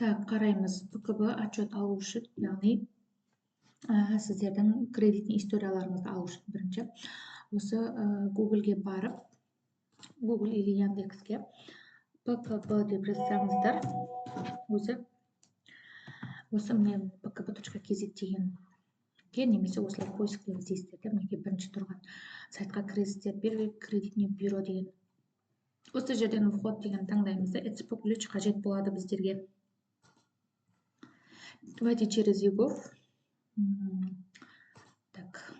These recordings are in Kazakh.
Так, қараймыз. ПКБ отчет алу үшін, яғни сіздердің кредитный историяларыңызды алу үшін бірінші осы Google-ге барып, Google или Яндекске ПКБ деп жазсаңыздар, осы мен pkb.kz дегенге немесе осылай поисктен іздейсіздер. Мінекей бірінші тұрған сайтқа кіресіздер, кредитный бюро деген. Осы жерден вход деген таңдаймыз да, ЭЦП ключ қажет болады біздерге. Давайте через Егов. Так,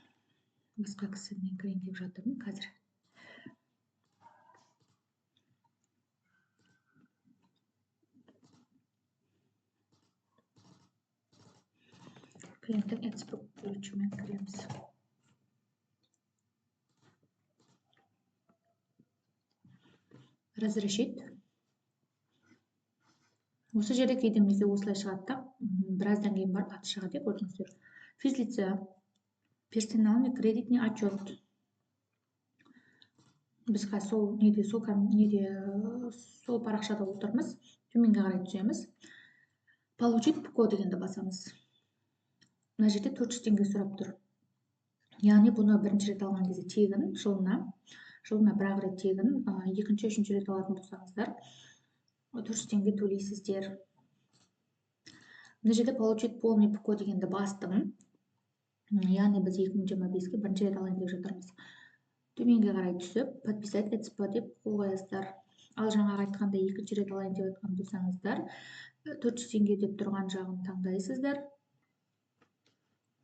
басқа кісіден кірейін деп жатырмын қазір. Клиенттің ЭЦП ключімен кіреміз. Разрешить. Осы жерде кейде бізде осылай шығады да, біраздан кейін бар аты шығады, көрдіңіздер. Физлица, персональный кредитный отчет. Біз сол парақшада отырмыз, төменге қарай түсеміз. Получить ПКО дегенді басамыз. Мына жерде 400 теңге сұрап тұр. Яғни бұны бірінші рет алған кезде тегін, жылына бір рет тегін, екінші, үшінші рет алатын болсаңыздар 400 теңге төлейсіздер. Мына жерде получить полный ПКО дегенді бастым. Яғни біз 2025-ге бірінші рет алайын деп жатырмыз. Төменге қарай түсіп, подписать ЭЦП деп қол қоясыздар. Ал жаңағы айтқанда екінші рет алайын деп жатқан болсаңыздар, 400 теңге деп тұрған жағын таңдайсыздар.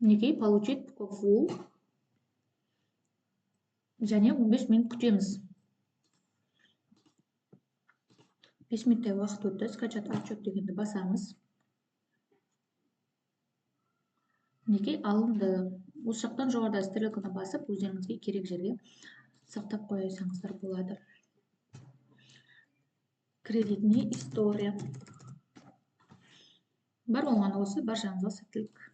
Мінекей получить ПКО фул. Және 15 минут күтеміз. 5 минуттай уақыт өтті, скачать отчет дегенді басамыз. Мінекей алынды. Осы жақтан жоғарыда стрелканы басып, өздеріңізге керек жерге сақтап қойсаңыздар болады. Кредитный история. Бар болғаны осы, баршаңызға сәттілік.